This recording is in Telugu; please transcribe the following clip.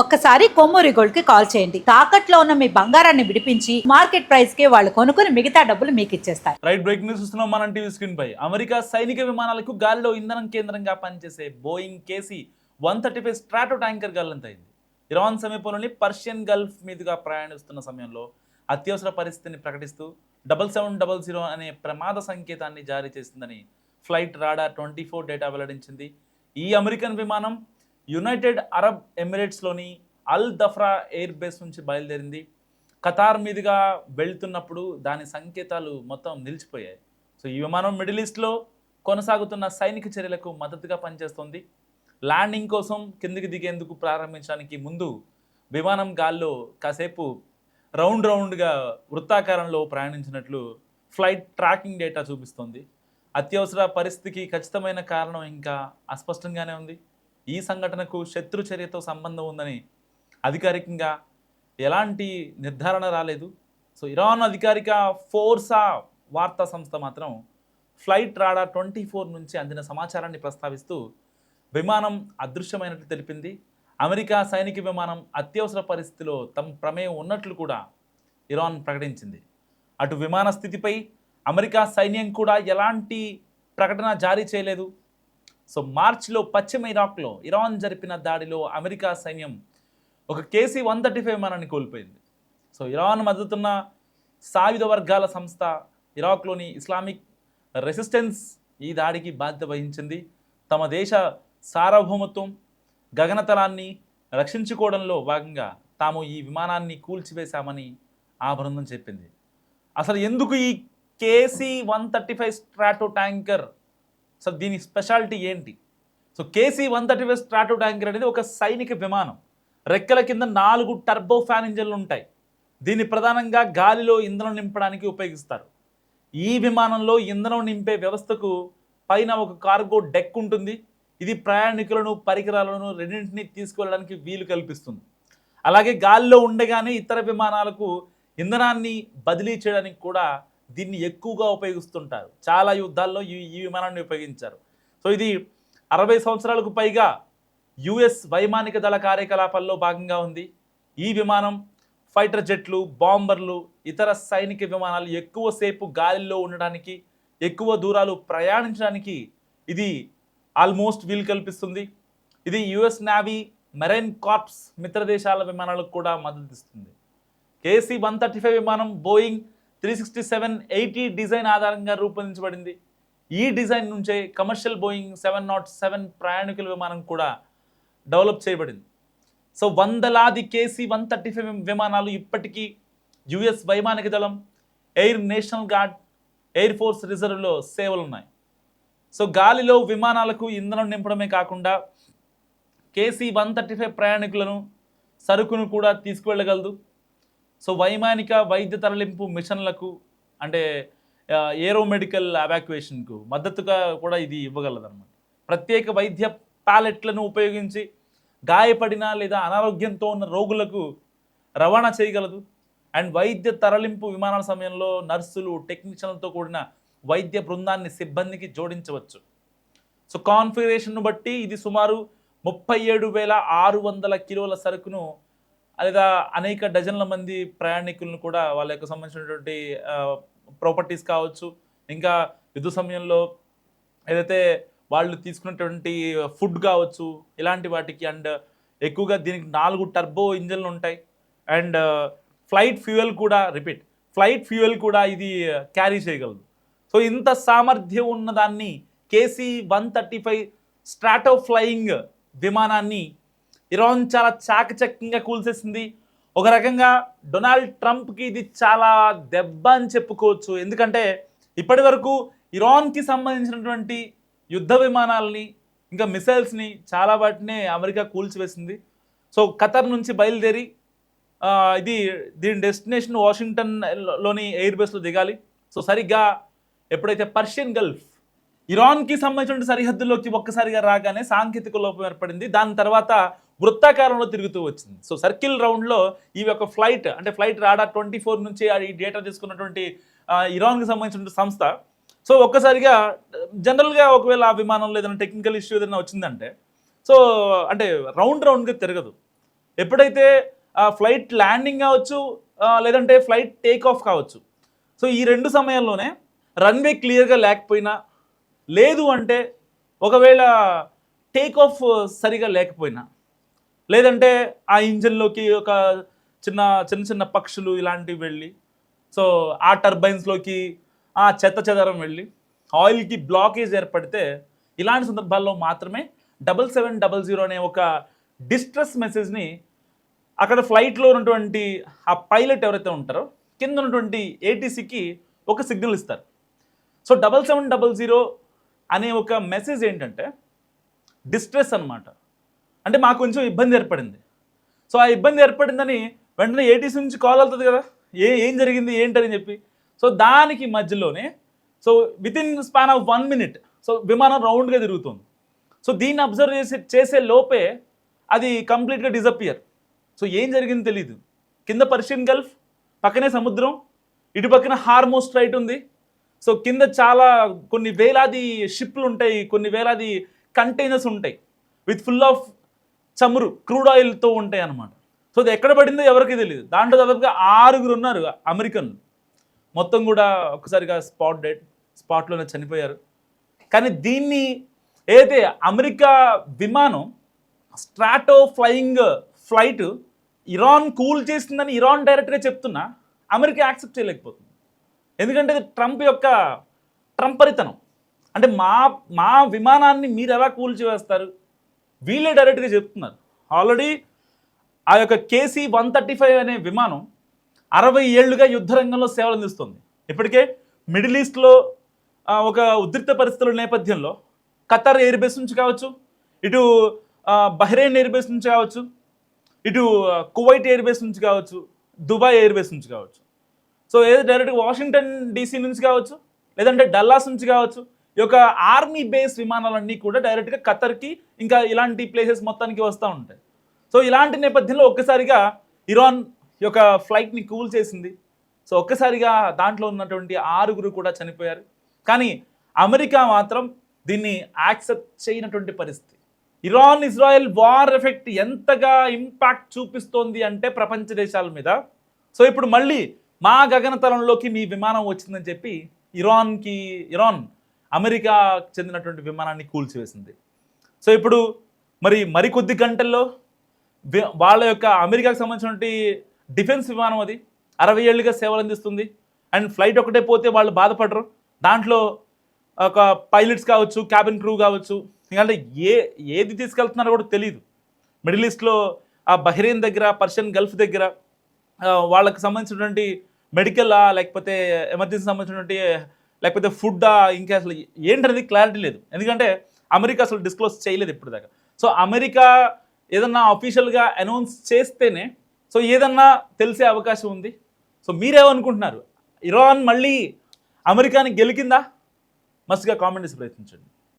ఒక్కసారి కొమ్మూరి గోల్డ్ కి కాల్ చేయండి. తాకట్లో ఉన్న మీ బంగారాన్ని విడిపించి మార్కెట్ ప్రైస్ కి వాళ్ళు కొనుక్కుని మిగతా డబ్బులు మీకు ఇచ్చేస్తారు. రైట్, బ్రేకింగ్ న్యూస్ చూస్తున్నాం మన టీవీ స్క్రీన్ పై. అమెరికా సైనిక విమానాలకు గాలిలో ఇంధనం కేంద్రంగా పనిచేసే బోయింగ్ KC-135 స్ట్రాటో ట్యాంకర్ గల్లంతైంది. ఇరాన్ సమీపంలోని పర్షియన్ గల్ఫ్ మీదుగా ప్రయాణిస్తున్న సమయంలో అత్యవసర పరిస్థితిని ప్రకటిస్తూ 7700 అనే ప్రమాద సంకేతాన్ని జారీ చేసిందని ఫ్లైట్ రాడార్ 24 డేటా వెల్లడించింది. ఈ అమెరికన్ విమానం యునైటెడ్ అరబ్ ఎమిరేట్స్లోని అల్ దఫ్రా ఎయిర్ బేస్ నుంచి బయలుదేరింది. ఖతార్ మీదుగా వెళ్తున్నప్పుడు దాని సంకేతాలు మొత్తం నిలిచిపోయాయి. సో ఈ విమానం మిడిల్ ఈస్ట్లో కొనసాగుతున్న సైనిక చర్యలకు మద్దతుగా పనిచేస్తోంది. ల్యాండింగ్ కోసం కిందికి దిగేందుకు ప్రారంభించడానికి ముందు విమానం గాల్లో కాసేపు రౌండ్గా వృత్తాకారంలో ప్రయాణించినట్లు ఫ్లైట్ ట్రాకింగ్ డేటా చూపిస్తోంది. అత్యవసర పరిస్థితికి ఖచ్చితమైన కారణం ఇంకా అస్పష్టంగానే ఉంది. ఈ సంఘటనకు శత్రు చర్యతో సంబంధం ఉందని అధికారికంగా ఎలాంటి నిర్ధారణ రాలేదు. సో ఇరాన్ అధికారిక ఫోర్సా వార్తా సంస్థ మాత్రం ఫ్లైట్ రాడార్ 24 నుంచి అందిన సమాచారాన్ని ప్రస్తావిస్తూ విమానం అదృశ్యమైనట్లు తెలిపింది. అమెరికా సైనిక విమానం అత్యవసర పరిస్థితిలో తమ ప్రమేయం ఉన్నట్లు కూడా ఇరాన్ ప్రకటించింది. అటు విమాన స్థితిపై అమెరికా సైన్యం కూడా ఎలాంటి ప్రకటన జారీ చేయలేదు. సో మార్చిలో పశ్చిమ ఇరాక్లో ఇరాన్ జరిపిన దాడిలో అమెరికా సైన్యం ఒక KC-135 విమానాన్ని కోల్పోయింది. సో ఇరాన్ మద్దతున్న సాయుధ వర్గాల సంస్థ ఇరాక్లోని ఇస్లామిక్ రెసిస్టెన్స్ ఈ దాడికి బాధ్యత వహించింది. తమ దేశ సార్వభౌమత్వం గగనతలాన్ని రక్షించుకోవడంలో భాగంగా తాము ఈ విమానాన్ని కూల్చివేశామని ఆ బృందం చెప్పింది. అసలు ఎందుకు ఈ KC-135 స్ట్రాటో ట్యాంకర్, సో దీని స్పెషాలిటీ ఏంటి? సో KC-135 స్ట్రాటో ట్యాంకర్ అనేది ఒక సైనిక విమానం. రెక్కల కింద 4 టర్బో ఫ్యాన్ ఇంజన్లు ఉంటాయి. దీన్ని ప్రధానంగా గాలిలో ఇంధనం నింపడానికి ఉపయోగిస్తారు. ఈ విమానంలో ఇంధనం నింపే వ్యవస్థకు పైన ఒక కార్గో డెక్ ఉంటుంది. ఇది ప్రయాణికులను పరికరాలను రెండింటినీ తీసుకువెళ్ళడానికి వీలు కల్పిస్తుంది. అలాగే గాలిలో ఉండగానే ఇతర విమానాలకు ఇంధనాన్ని బదిలీ చేయడానికి కూడా దీన్ని ఎక్కువగా ఉపయోగిస్తుంటారు. చాలా యుద్ధాల్లో ఈ విమానాన్ని ఉపయోగించారు. సో ఇది 60 సంవత్సరాలకు పైగా US వైమానిక దళ కార్యకలాపాల్లో భాగంగా ఉంది. ఈ విమానం ఫైటర్ జెట్లు, బాంబర్లు, ఇతర సైనిక విమానాలు ఎక్కువసేపు గాలిలో ఉండడానికి, ఎక్కువ దూరాలు ప్రయాణించడానికి ఇది ఆల్మోస్ట్ వీలు కల్పిస్తుంది. ఇది US నేవీ, మెరైన్ కార్ప్స్ మిత్ర దేశాల విమానాలకు కూడా మద్దతు ఇస్తుంది. KC-135 విమానం బోయింగ్ 367-80 డిజైన్ ఆధారంగా రూపొందించబడింది. ఈ డిజైన్ నుంచే కమర్షియల్ బోయింగ్ 707 ప్రయాణికుల విమానం కూడా డెవలప్ చేయబడింది. సో వందలాది KC-135 విమానాలు ఇప్పటికీ US వైమానిక దళం, air national guard, air force రిజర్వ్లో సేవలు ఉన్నాయి. సో గాలిలో విమానాలకు ఇంధనం నింపడమే కాకుండా KC-135 ప్రయాణికులను, సరుకును కూడా తీసుకువెళ్ళగలదు. సో వైమానిక వైద్య తరలింపు మిషన్లకు, అంటే ఏరోమెడికల్ ఎవాక్యుయేషన్కు మద్దతుగా కూడా ఇది ఇవ్వగలదన్నమాట. ప్రత్యేక వైద్య ప్యాలెట్లను ఉపయోగించి గాయపడిన లేదా అనారోగ్యంతో ఉన్న రోగులకు రవాణా చేయగలదు. అండ్ వైద్య తరలింపు విమానాల సమయంలో నర్సులు, టెక్నీషియన్లతో కూడిన వైద్య బృందాన్ని సిబ్బందికి జోడించవచ్చు. సో కాన్ఫిగరేషన్ను బట్టి ఇది సుమారు 37,600 కిలోల సరుకును లేదా అనేక డజన్ల మంది ప్రయాణికులను కూడా వాళ్ళ యొక్క సంబంధించినటువంటి ప్రాపర్టీస్ కావచ్చు, ఇంకా యుద్ధ సమయంలో ఏదైతే వాళ్ళు తీసుకున్నటువంటి ఫుడ్ కావచ్చు, ఇలాంటి వాటికి. అండ్ ఎక్కువగా దీనికి 4 టర్బో ఇంజన్లు ఉంటాయి. అండ్ ఫ్లైట్ ఫ్యూయల్ కూడా ఇది క్యారీ చేయగలదు. సో ఇంత సామర్థ్యం ఉన్నదాన్ని KC-135 స్ట్రాటో ఫ్లయింగ్ విమానాన్ని ఇరాన్ చాలా చాకచక్యంగా కూల్చేసింది. ఒక రకంగా డొనాల్డ్ ట్రంప్కి ఇది చాలా దెబ్బ అని చెప్పుకోవచ్చు. ఎందుకంటే ఇప్పటి వరకు ఇరాన్కి సంబంధించినటువంటి యుద్ధ విమానాలని, ఇంకా మిసైల్స్ని చాలా వాటినే అమెరికా కూల్చివేసింది. సో ఖతర్ నుంచి బయలుదేరి దీని డెస్టినేషన్ వాషింగ్టన్లోని ఎయిర్ బేస్లో దిగాలి. సో సరిగ్గా ఎప్పుడైతే పర్షియన్ గల్ఫ్ ఇరాన్కి సంబంధించిన సరిహద్దుల్లోకి ఒక్కసారిగా రాగానే సాంకేతిక లోపం ఏర్పడింది. దాని తర్వాత వృత్తాకారంలో తిరుగుతూ వచ్చింది. సో సర్కిల్ రౌండ్లో ఈ యొక్క ఫ్లైట్ రాడార్ 24 నుంచి ఈ డేటా తీసుకున్నటువంటి ఇరాన్కి సంబంధించిన సంస్థ. సో ఒక్కసారిగా జనరల్గా ఒకవేళ ఆ విమానంలో ఏదైనా టెక్నికల్ ఇష్యూ ఏదైనా వచ్చిందంటే, సో అంటే రౌండ్గా తిరగదు. ఎప్పుడైతే ఫ్లైట్ ల్యాండింగ్ కావచ్చు, లేదంటే ఫ్లైట్ టేక్ ఆఫ్ కావచ్చు. సో ఈ 2 సమయాల్లోనే రన్వే క్లియర్గా లేకపోయినా, లేదు అంటే ఒకవేళ టేక్ ఆఫ్ సరిగా లేకపోయినా, లేదంటే ఆ ఇంజన్లోకి ఒక చిన్న చిన్న పక్షులు ఇలాంటివి వెళ్ళి, సో ఆ టర్బైన్స్లోకి ఆ చెదారం వెళ్ళి ఆయిల్కి బ్లాకేజ్ ఏర్పడితే, ఇలాంటి సందర్భాల్లో మాత్రమే 7700 అనే ఒక డిస్ట్రెస్ మెసేజ్ని అక్కడ ఫ్లైట్లో ఉన్నటువంటి ఆ పైలట్ ఎవరైతే ఉంటారో కింద ఉన్నటువంటి ఏటీసీకి ఒక సిగ్నల్ ఇస్తారు. సో 7700 అనే ఒక మెసేజ్ ఏంటంటే డిస్ట్రెస్ అన్నమాట. అంటే మాకు కొంచెం ఇబ్బంది ఏర్పడింది. సో ఆ ఇబ్బంది ఏర్పడిందని వెంటనే ఏటీసీ నుంచి కాల్ అవుతుంది కదా, ఏం జరిగింది ఏంటని చెప్పి. సో దానికి మధ్యలోనే so within span of 1 minute so విమానం రౌండ్గా తిరుగుతుంది. సో దీన్ని అబ్జర్వ్ చేసే లోపే అది కంప్లీట్గా డిజపియర్. సో ఏం జరిగింది తెలీదు. కింద పర్షియన్ గల్ఫ్, పక్కనే సముద్రం, ఇటు పక్కన హార్మోస్ స్ట్రైట్ ఉంది. సో కింద చాలా కొన్ని వేలాది షిప్లు ఉంటాయి, కొన్ని వేలాది కంటైనర్స్ ఉంటాయి విత్ ఫుల్ ఆఫ్ చమురు, క్రూడ్ ఆయిల్తో ఉంటాయి అన్నమాట. సో అది ఎక్కడ పడిందో ఎవరికి తెలియదు. దాంట్లో దాదాపుగా 6 ఉన్నారు అమెరికన్లు. మొత్తం కూడా ఒక్కసారిగా స్పాట్లోనే చనిపోయారు. కానీ దీన్ని ఏదైతే అమెరికా విమానం స్ట్రాటో ఫ్లయింగ్ ఫ్లైట్ ఇరాన్ కూల్ చేసిందని ఇరాన్ డైరెక్ట్గా చెప్తున్నా అమెరికా యాక్సెప్ట్ చేయలేకపోతుంది. ఎందుకంటే ఇది ట్రంపరితనం. అంటే మా విమానాన్ని మీరు ఎలా కూల్చివేస్తారు, వీళ్ళే డైరెక్ట్గా చెప్తున్నారు. ఆల్రెడీ ఆ యొక్క KC-135 అనే విమానం 60 ఏళ్లుగా యుద్ధ రంగంలో సేవలు అందిస్తుంది. ఇప్పటికే మిడిల్ ఈస్ట్లో ఒక ఉద్రిక్త పరిస్థితుల నేపథ్యంలో ఖతర్ ఎయిర్ బేస్ నుంచి కావచ్చు, ఇటు బహ్రెయిన్ ఎయిర్ బేస్ నుంచి కావచ్చు, ఇటు కువైట్ ఎయిర్ బేస్ నుంచి కావచ్చు, దుబాయ్ ఎయిర్ బేస్ నుంచి కావచ్చు, సో ఏదో డైరెక్ట్గా వాషింగ్టన్ DC నుంచి కావచ్చు, లేదంటే డల్లాస్ నుంచి కావచ్చు, ఈ యొక్క ఆర్మీ బేస్ విమానాలన్నీ కూడా డైరెక్ట్గా ఖతర్కి ఇంకా ఇలాంటి ప్లేసెస్ మొత్తానికి వస్తూ ఉంటాయి. సో ఇలాంటి నేపథ్యంలో ఒక్కసారిగా ఇరాన్ యొక్క ఫ్లైట్ని కూల్ చేసింది. సో ఒక్కసారిగా దాంట్లో ఉన్నటువంటి 6 కూడా చనిపోయారు. కానీ అమెరికా మాత్రం దీన్ని యాక్సెప్ట్ చేయనటువంటి పరిస్థితి. ఇరాన్-ఇజ్రాయెల్ వార్ ఎఫెక్ట్ ఎంతగా ఇంపాక్ట్ చూపిస్తోంది అంటే ప్రపంచ దేశాల మీద. సో ఇప్పుడు మళ్ళీ మా గగనతలంలోకి మీ విమానం వచ్చిందని చెప్పి ఇరాన్ అమెరికా చెందినటువంటి విమానాన్ని కూల్చివేసింది. సో ఇప్పుడు మరికొద్ది గంటల్లో వాళ్ళ యొక్క అమెరికాకు సంబంధించినటువంటి డిఫెన్స్ విమానం అది 60 ఏళ్ళుగా సేవలు అందిస్తుంది. అండ్ ఫ్లైట్ ఒకటే పోతే వాళ్ళు బాధపడరు. దాంట్లో ఒక పైలట్స్ కావచ్చు, క్యాబిన్ క్రూ కావచ్చు, ఎందుకంటే ఏది తీసుకెళ్తున్నారో కూడా తెలియదు. మిడిల్ ఈస్ట్లో ఆ బహ్రెయిన్ దగ్గర, పర్షియన్ గల్ఫ్ దగ్గర వాళ్ళకి సంబంధించినటువంటి మెడికల్ లేకపోతే ఎమర్జెన్సీ సంబంధించినటువంటి లేకపోతే ఫుడ్డా, ఇంకా అసలు ఏంటనేది క్లారిటీ లేదు. ఎందుకంటే అమెరికా అసలు డిస్క్లోజ్ చేయలేదు ఇప్పటిదాకా. సో అమెరికా ఏదన్నా అఫీషియల్గా అనౌన్స్ చేస్తేనే సో ఏదన్నా తెలిసే అవకాశం ఉంది. సో మీరేమనుకుంటున్నారు? ఇరాన్ మళ్ళీ అమెరికాని గెలికిందా? మస్తుగా కామెంట్ చేసి ప్రయత్నించండి.